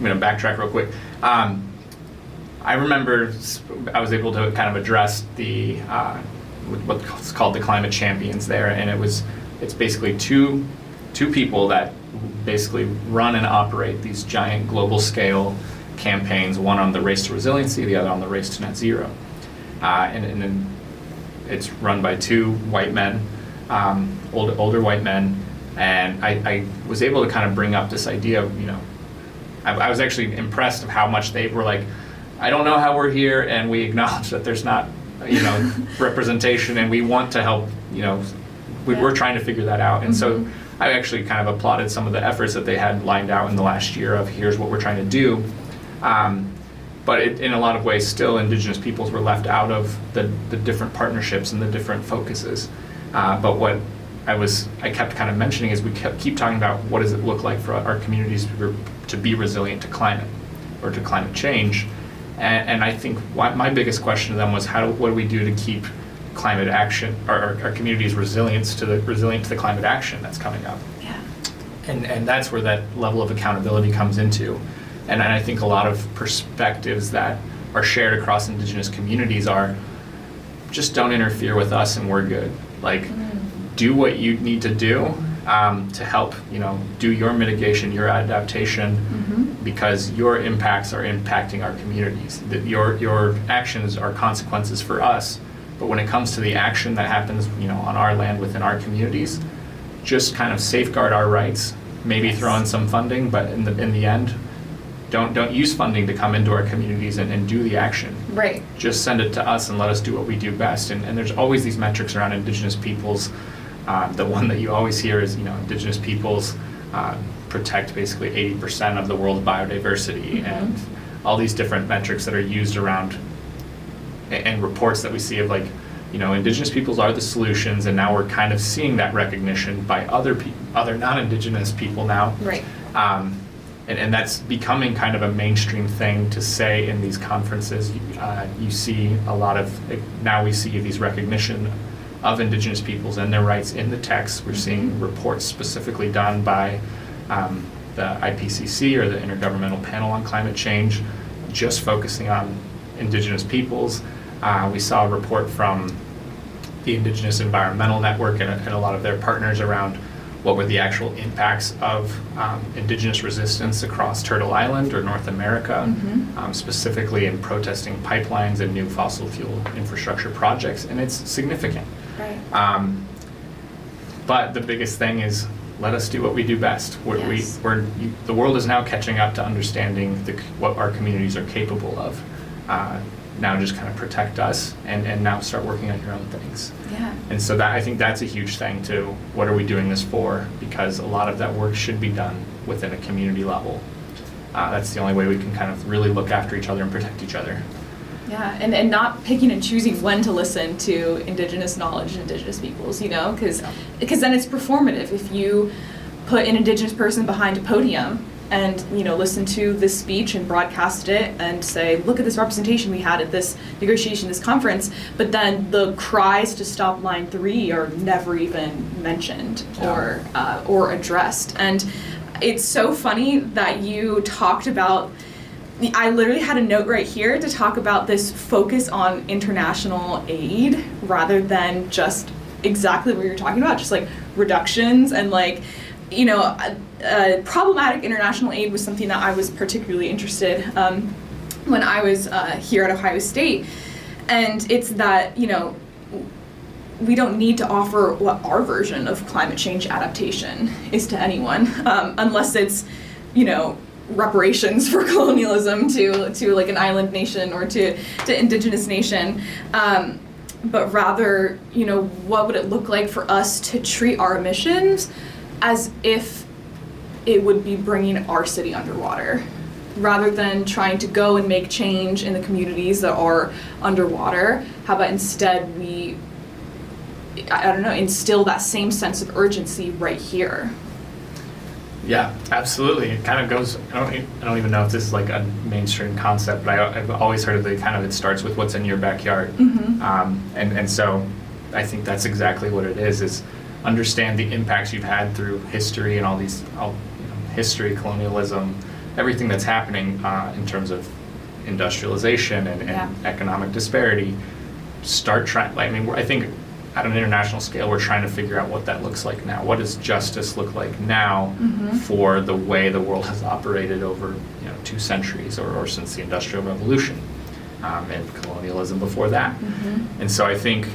going to backtrack real quick. I remember I was able to kind of address the, what's called the climate champions there. And it's basically two people that basically run and operate these giant global scale campaigns, one on the race to resiliency, the other on the race to net zero. And then it's run by two white men, older white men, and I was able to kind of bring up this idea of, I was actually impressed of how much they were like, I don't know how we're here, and we acknowledge that there's not, representation, and we want to help, we're trying to figure that out. And so I actually kind of applauded some of the efforts that they had lined out in the last year of here's what we're trying to do. But in a lot of ways, still Indigenous peoples were left out of the different partnerships and the different focuses. But what I kept kind of mentioning is we keep talking about what does it look like for our communities to be resilient to climate or to climate change. And I think my biggest question to them was what do we do to keep climate action, our communities resilient to the climate action that's coming up? Yeah. And that's where that level of accountability comes into. And I think a lot of perspectives that are shared across Indigenous communities are, just don't interfere with us and we're good. Like, do what you need to do to help, do your mitigation, your adaptation, because your impacts are impacting our communities. That your actions are consequences for us, but when it comes to the action that happens, on our land within our communities, just kind of safeguard our rights. Maybe throw in some funding, but in the end, don't use funding to come into our communities and do the action. Right. Just send it to us and let us do what we do best. And there's always these metrics around Indigenous peoples. The one that you always hear is, Indigenous peoples protect basically 80% of the world's biodiversity, and all these different metrics that are used around, and reports that we see of Indigenous peoples are the solutions, and now we're kind of seeing that recognition by other non-Indigenous people now. Right. And that's becoming kind of a mainstream thing to say in these conferences. You see a lot of, now we see these recognition of Indigenous peoples and their rights in the text. We're seeing reports specifically done by the IPCC, or the Intergovernmental Panel on Climate Change, just focusing on Indigenous peoples. We saw a report from the Indigenous Environmental Network and a lot of their partners around what were the actual impacts of Indigenous resistance across Turtle Island or North America, specifically in protesting pipelines and new fossil fuel infrastructure projects, and it's significant. Right. But the biggest thing is, let us do what we do best. The world is now catching up to understanding what our communities are capable of. Now just kind of protect us and now start working on your own things. Yeah. And so I think that's a huge thing too. What are we doing this for? Because a lot of that work should be done within a community level. That's the only way we can kind of really look after each other and protect each other. Yeah, and not picking and choosing when to listen to Indigenous knowledge and Indigenous peoples, because then it's performative. If you put an Indigenous person behind a podium and listen to this speech and broadcast it and say, look at this representation we had at this negotiation, this conference, but then the cries to stop Line 3 are never even mentioned or addressed. And it's so funny that you talked about, I literally had a note right here to talk about this focus on international aid rather than just exactly what you're talking about, just like reductions and problematic international aid was something that I was particularly interested when I was here at Ohio State. And it's that, we don't need to offer what our version of climate change adaptation is to anyone, unless it's, reparations for colonialism to like an island nation or to indigenous nation. But rather, what would it look like for us to treat our emissions as if it would be bringing our city underwater, rather than trying to go and make change in the communities that are underwater. How about instead we, instill that same sense of urgency right here? Yeah, absolutely. It kind of goes, I don't even know if this is like a mainstream concept, but I've always heard of it starts with what's in your backyard. And so I think that's exactly what it is understand the impacts you've had through history and all these, history, colonialism, everything that's happening in terms of industrialization and economic disparity. Start trying, I think at an international scale, we're trying to figure out what that looks like now. What does justice look like now for the way the world has operated over 2 centuries or since the Industrial Revolution and colonialism before that? And so I think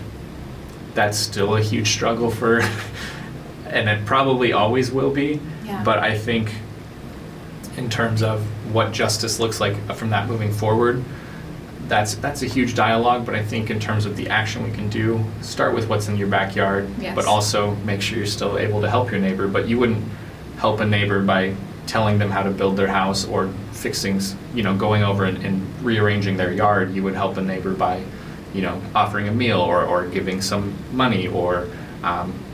that's still a huge struggle and it probably always will be. But I think in terms of what justice looks like from that moving forward, that's a huge dialogue, but I think in terms of the action we can do, start with what's in your backyard, but also make sure you're still able to help your neighbor. But you wouldn't help a neighbor by telling them how to build their house or fixing, going over and rearranging their yard. You would help a neighbor by, offering a meal or giving some money or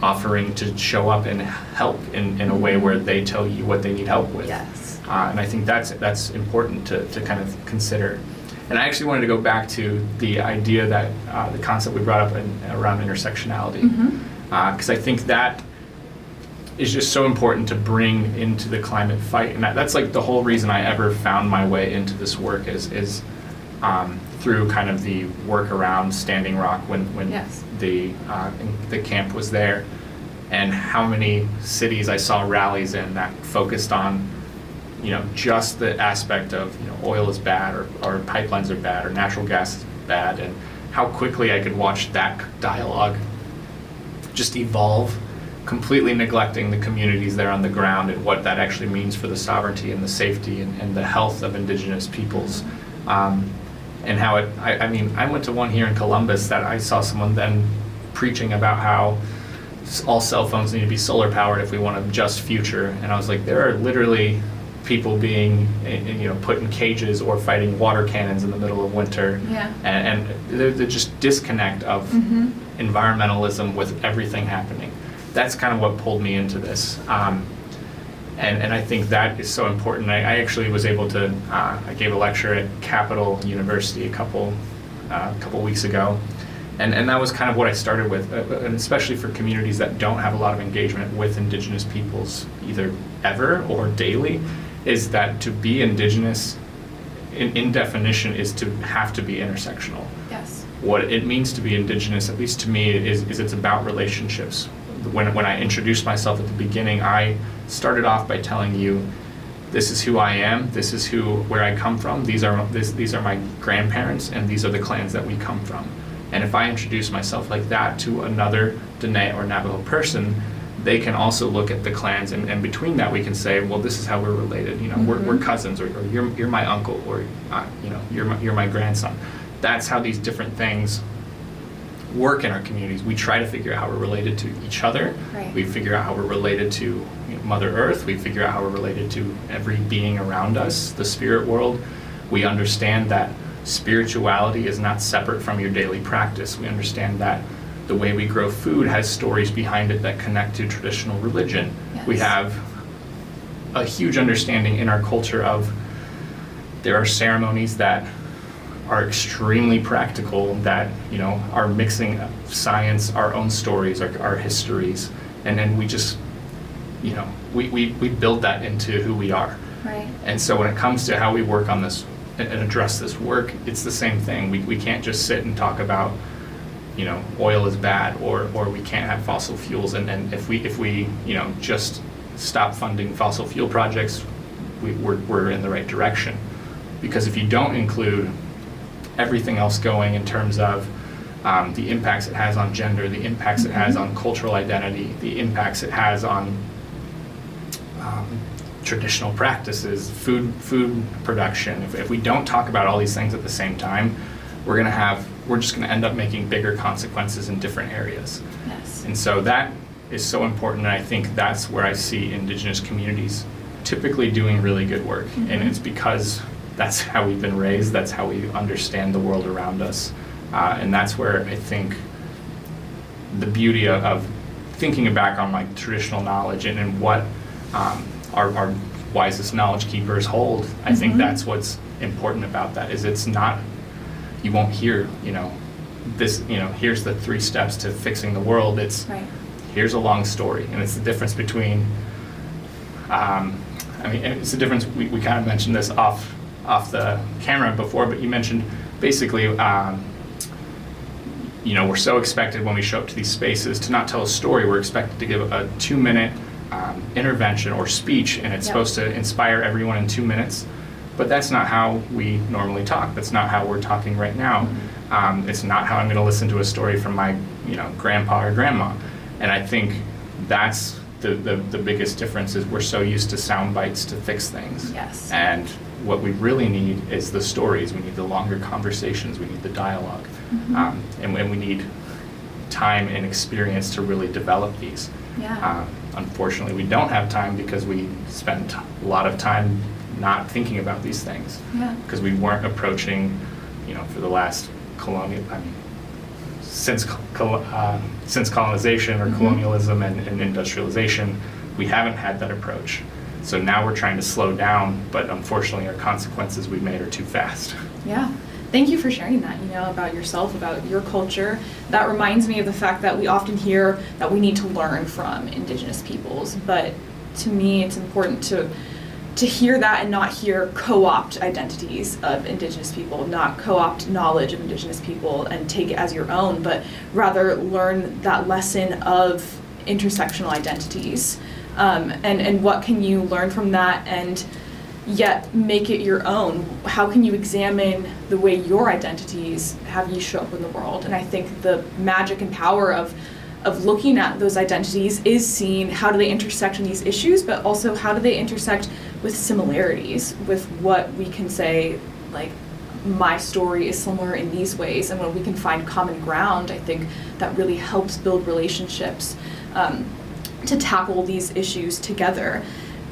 offering to show up and help in a way where they tell you what they need help with. And I think that's important to kind of consider. And I actually wanted to go back to the idea that the concept we brought up around intersectionality, because I think that is just so important to bring into the climate fight. And that's like the whole reason I ever found my way into this work is through kind of the work around Standing Rock when Yes. the camp was there, and how many cities I saw rallies in that focused on, you know, just the aspect of, you know, oil is bad or pipelines are bad or natural gas is bad, and how quickly I could watch that dialogue just evolve, completely neglecting the communities there on the ground and what that actually means for the sovereignty and the safety and the health of Indigenous peoples. And how I went to one here in Columbus that I saw someone then preaching about how all cell phones need to be solar powered if we want a just future. And I was like, there are literally people being, you know, put in cages or fighting water cannons in the middle of winter. Yeah. And the just disconnect of environmentalism with everything happening. That's kind of what pulled me into this. And I think that is so important. I actually was able to, I gave a lecture at Capital University a couple weeks ago. And that was kind of what I started with, and especially for communities that don't have a lot of engagement with Indigenous peoples, either ever or daily, is that to be Indigenous, in definition, is to have to be intersectional. Yes. What it means to be Indigenous, at least to me, is it's about relationships. When I introduced myself at the beginning, I started off by telling you, this is who I am, this is where I come from, these are my grandparents, and these are the clans that we come from. And if I introduce myself like that to another Dene or Navajo person, they can also look at the clans, and between that we can say, well, this is how we're related. You know, we're cousins, or you're my uncle, or you know, you're my grandson. That's how these different things work in our communities. We try to figure out how we're related to each other. Right. We figure out how we're related to, you know, Mother Earth. We figure out how we're related to every being around us, the spirit world. We understand that spirituality is not separate from your daily practice. We understand that the way we grow food has stories behind it that connect to traditional religion. Yes. We have a huge understanding in our culture of there are ceremonies that are extremely practical, that, you know, are mixing science, our own stories, our histories, and then we just, you know, we build that into who we are. Right. And so when it comes to how we work on this and address this work, it's the same thing. We can't just sit and talk about, you know, oil is bad, or we can't have fossil fuels, and if we you know, just stop funding fossil fuel projects, we're in the right direction. Because if you don't include everything else going in terms of the impacts it has on gender, the impacts it has on cultural identity, the impacts it has on traditional practices, food production. If we don't talk about all these things at the same time, we're just going to end up making bigger consequences in different areas. Yes. And so that is so important, and I think that's where I see Indigenous communities typically doing really good work. And it's because that's how we've been raised, that's how we understand the world around us. And that's where I think the beauty of thinking back on like traditional knowledge and what our wisest knowledge keepers hold. I think that's what's important about that, is it's not, you won't hear, you know, this, you know, here's the 3 steps to fixing the world. It's, Right. here's a long story. And it's the difference between, it's the difference, we kind of mentioned this off the camera before, but you mentioned basically, you know, we're so expected when we show up to these spaces to not tell a story. We're expected to give a 2-minute intervention or speech, and it's supposed to inspire everyone in 2 minutes. But that's not how we normally talk. That's not how we're talking right now. It's not how I'm going to listen to a story from my, you know, grandpa or grandma. And I think that's the biggest difference, is we're so used to sound bites to fix things. Yes. And what we really need is the stories. We need the longer conversations. We need the dialogue. And we need time and experience to really develop these. Yeah. Unfortunately, we don't have time because we spend a lot of time not thinking about these things. Yeah. Because we weren't approaching, you know, for the last since colonization or colonialism and industrialization, we haven't had that approach. So now we're trying to slow down, but unfortunately our consequences we made are too fast. Yeah. Thank you for sharing that, about yourself, about your culture. That reminds me of the fact that we often hear that we need to learn from Indigenous peoples, but to me it's important to hear that and not hear co-opt identities of Indigenous people, not co-opt knowledge of Indigenous people and take it as your own, but rather learn that lesson of intersectional identities. And what can you learn from that and yet make it your own? How can you examine the way your identities have you show up in the world? And I think the magic and power of looking at those identities is seeing how do they intersect in these issues, but also how do they intersect with similarities, with what we can say, like, my story is similar in these ways, and when we can find common ground, I think that really helps build relationships to tackle these issues together.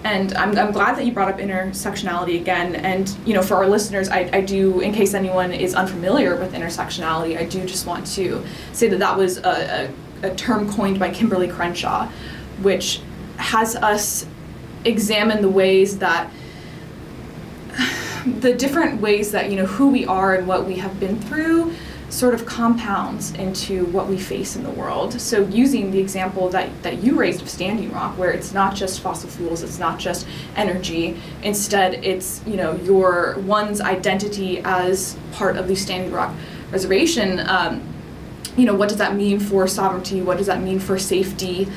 And I'm glad that you brought up intersectionality again. And for our listeners, I do, in case anyone is unfamiliar with intersectionality, I do just want to say that was a term coined by Kimberly Crenshaw, which has us examine the ways that, the different ways that, who we are and what we have been through sort of compounds into what we face in the world. So using the example that you raised of Standing Rock, where it's not just fossil fuels, it's not just energy, instead it's, your one's identity as part of the Standing Rock Reservation. What does that mean for sovereignty? What does that mean for safety?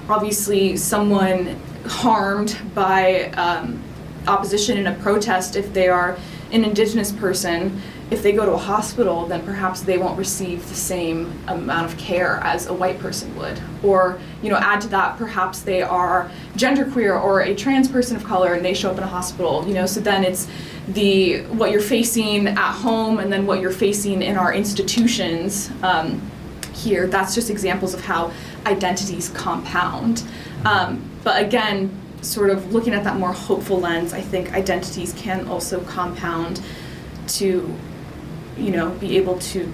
Obviously, someone harmed by opposition in a protest, if they are an Indigenous person, if they go to a hospital, then perhaps they won't receive the same amount of care as a white person would. Or, add to that, perhaps they are genderqueer or a trans person of color and they show up in a hospital, so then it's what you're facing at home and then what you're facing in our institutions here. That's just examples of how identities compound. But again, sort of looking at that more hopeful lens, I think identities can also compound to be able to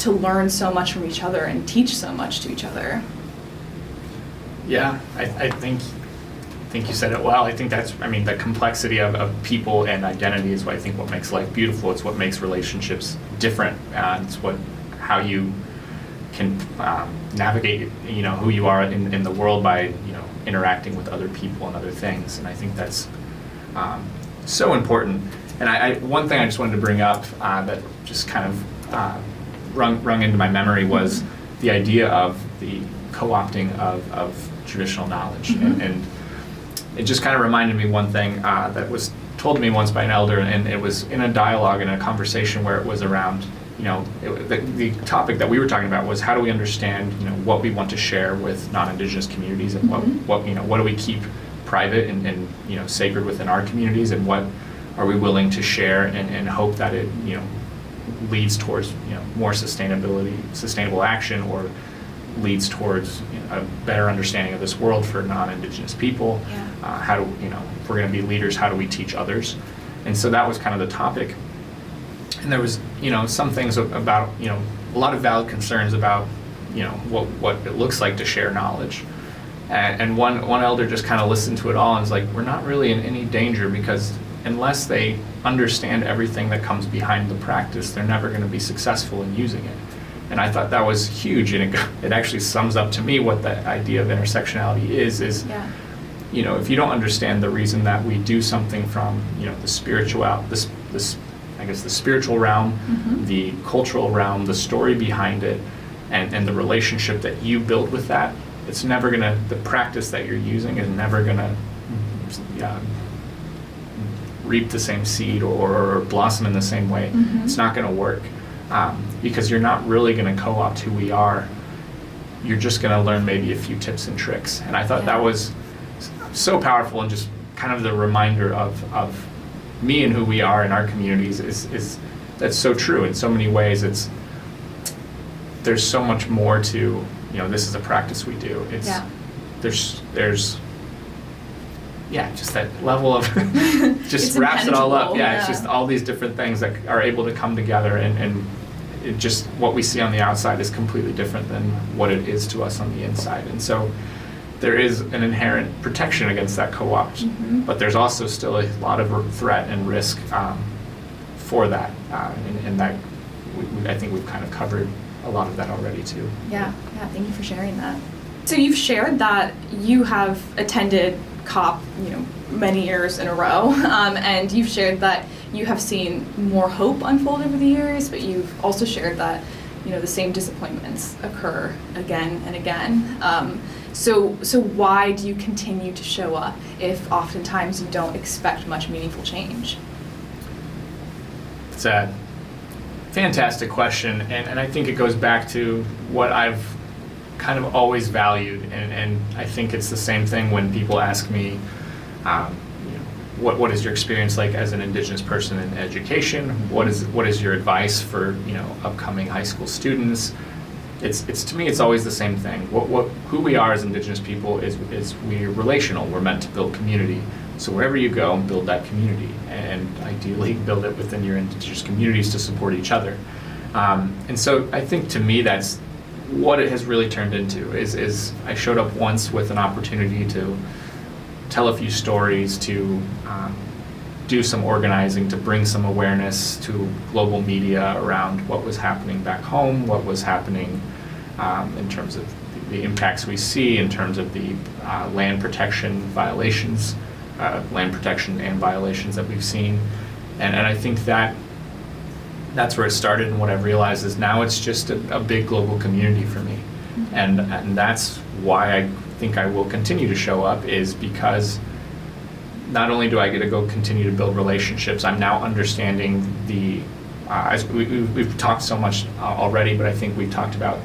learn so much from each other and teach so much to each other. Yeah, I think you said it well. I think the complexity of people and identity is what makes life beautiful. It's what makes relationships different. It's how you can navigate, who you are in the world by, interacting with other people and other things. And I think that's so important. And one thing I just wanted to bring up that just kind of rung into my memory was the idea of the co-opting of traditional knowledge. Mm-hmm. And it just kind of reminded me one thing that was told to me once by an elder, and it was in a dialogue, in a conversation where it was around, the topic that we were talking about was how do we understand, what we want to share with non-Indigenous communities, and what do we keep private and sacred within our communities, and what are we willing to share and hope that it leads towards more sustainable action, or leads towards a better understanding of this world for non-Indigenous people. Yeah. How do if we're going to be leaders, how do we teach others? And so that was kind of the topic. And there was some things about a lot of valid concerns about what it looks like to share knowledge. And one elder just kind of listened to it all and was like, we're not really in any danger, because unless they understand everything that comes behind the practice, they're never going to be successful in using it. And I thought that was huge, and it actually sums up to me what the idea of intersectionality is yeah. If you don't understand the reason that we do something from the spiritual the spiritual realm, Mm-hmm. the cultural realm, the story behind it, and the relationship that you build with that, it's never gonna, the practice that you're using is never gonna reap the same seed or blossom in the same way. Mm-hmm. It's not gonna work, because you're not really gonna co-opt who we are. You're just gonna learn maybe a few tips and tricks. And I thought that was so powerful, and just kind of the reminder of me and who we are in our communities is that's so true in so many ways. There's so much more to, this is a practice we do. There's just that level of just wraps it all up. It's just all these different things that are able to come together, and it just, what we see on the outside is completely different than what it is to us on the inside. And so there is an inherent protection against that co-opt, Mm-hmm. but there's also still a lot of threat and risk for that, and that I think we've kind of covered a lot of that already too. Yeah, thank you for sharing that. So you've shared that you have attended COP, many years in a row, and you've shared that you have seen more hope unfold over the years, but you've also shared that, the same disappointments occur again and again. So why do you continue to show up if oftentimes you don't expect much meaningful change? It's a fantastic question, and I think it goes back to what I've kind of always valued, and I think it's the same thing when people ask me, what is your experience like as an Indigenous person in education? What is your advice for upcoming high school students? It's to me, it's always the same thing. Who we are as Indigenous people is we're relational. We're meant to build community. So wherever you go, build that community, and ideally build it within your Indigenous communities to support each other. And so I think to me that's what it has really turned into. Is I showed up once with an opportunity to tell a few stories, to do some organizing, to bring some awareness to global media around what was happening back home, what was happening in terms of the impacts we see, in terms of the land protection violations, land protection and violations that we've seen. And I think that's where it started, and what I've realized is now it's just a big global community for me. Mm-hmm. And that's why I think I will continue to show up, is because not only do I get to go continue to build relationships, I'm now understanding as we've talked so much already, but I think we've talked about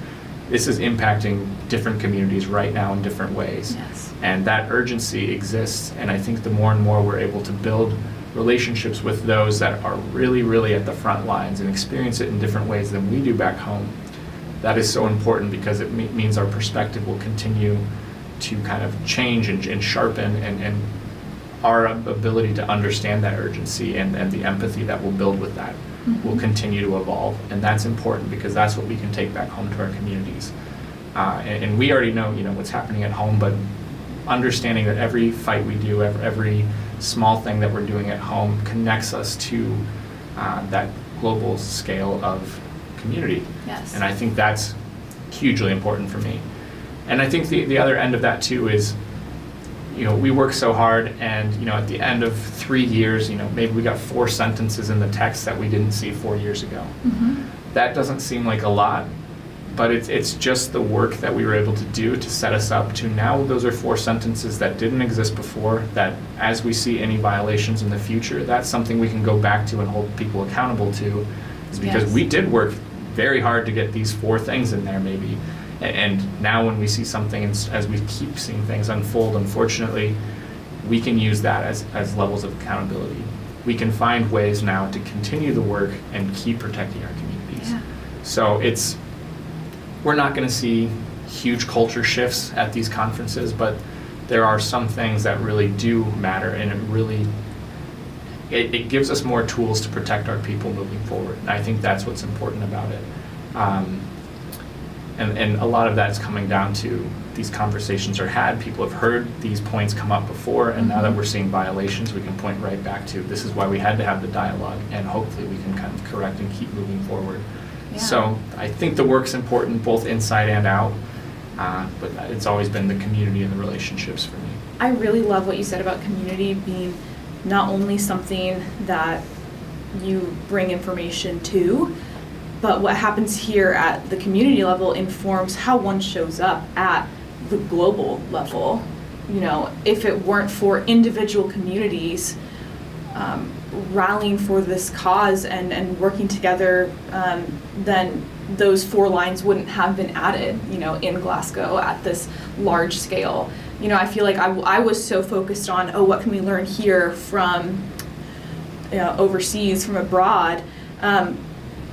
this is impacting different communities right now in different ways. Yes. And that urgency exists, and I think the more and more we're able to build relationships with those that are really, really at the front lines and experience it in different ways than we do back home, that is so important, because it means our perspective will continue to kind of change and sharpen, and our ability to understand that urgency and the empathy that we'll build with that will continue to evolve. And that's important, because that's what we can take back home to our communities. And we already know, what's happening at home, but understanding that every fight we do, every small thing that we're doing at home connects us to that global scale of community. Yes. And I think that's hugely important for me. And I think the other end of that too is, we work so hard, and at the end of 3 years, maybe we got 4 sentences in the text that we didn't see 4 years ago. Mm-hmm. That doesn't seem like a lot, but it's just the work that we were able to do to set us up to now. Those are 4 sentences that didn't exist before, that as we see any violations in the future, that's something we can go back to and hold people accountable to, is because we did work very hard to get these 4 things in there maybe. And now when we see something, as we keep seeing things unfold, unfortunately, we can use that as levels of accountability. We can find ways now to continue the work and keep protecting our communities. Yeah. So we're not going to see huge culture shifts at these conferences, but there are some things that really do matter, and it gives us more tools to protect our people moving forward. And I think that's what's important about it. And a lot of that is coming down to these conversations are had. People have heard these points come up before, and now that we're seeing violations, we can point right back to this is why we had to have the dialogue, and hopefully we can kind of correct and keep moving forward. Yeah. So I think the work's important both inside and out, but it's always been the community and the relationships for me. I really love what you said about community being not only something that you bring information to, but what happens here at the community level informs how one shows up at the global level. If it weren't for individual communities rallying for this cause and working together, then those 4 lines wouldn't have been added, in Glasgow at this large scale. I feel like I was so focused on, what can we learn here from overseas, from abroad,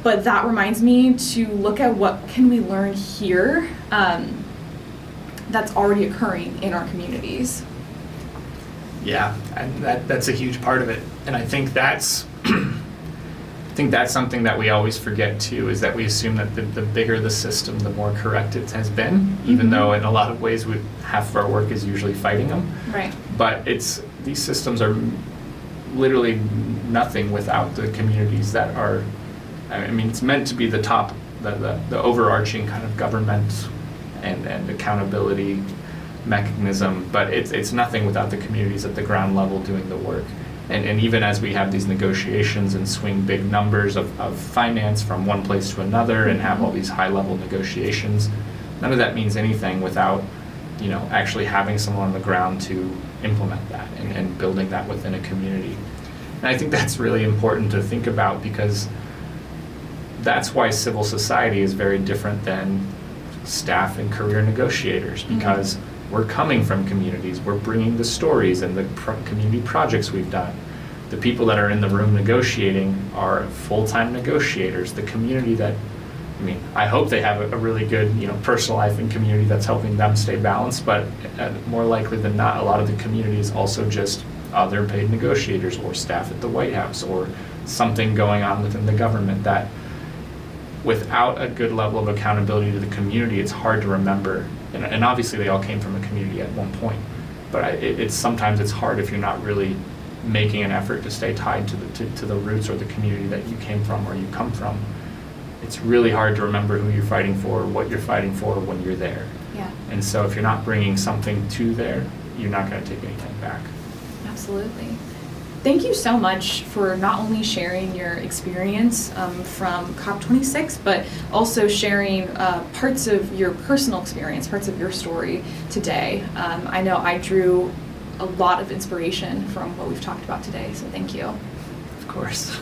but that reminds me to look at what can we learn here that's already occurring in our communities. Yeah, and that's a huge part of it. And I think that's something that we always forget too, is that we assume that the bigger the system, the more correct it has been, even though in a lot of ways half of our work is usually fighting them. Right. But these systems are literally nothing without the communities that are, I mean, it's meant to be the top, the overarching kind of government and accountability mechanism, but it's nothing without the communities at the ground level doing the work. And even as we have these negotiations and swing big numbers of finance from one place to another and have all these high-level negotiations, none of that means anything without, you know, actually having someone on the ground to implement that and building that within a community. And I think that's really important to think about, because that's why civil society is very different than staff and career negotiators, because we're coming from communities, we're bringing the stories and the community projects we've done. The people that are in the room negotiating are full-time negotiators. The community that, I mean, I hope they have a really good, you know, personal life and community that's helping them stay balanced, but more likely than not, a lot of the community is also just other paid negotiators or staff at the White House or something going on within the government that, without a good level of accountability to the community, it's hard to remember. And obviously they all came from a community at one point, but sometimes it's hard if you're not really making an effort to stay tied to the roots or the community that you came from or you come from. It's really hard to remember who you're fighting for, what you're fighting for when you're there. Yeah. And so if you're not bringing something to there, you're not going to take anything back. Absolutely. Thank you so much for not only sharing your experience from COP26, but also sharing parts of your personal experience, parts of your story today. I know I drew a lot of inspiration from what we've talked about today, so thank you. Of course.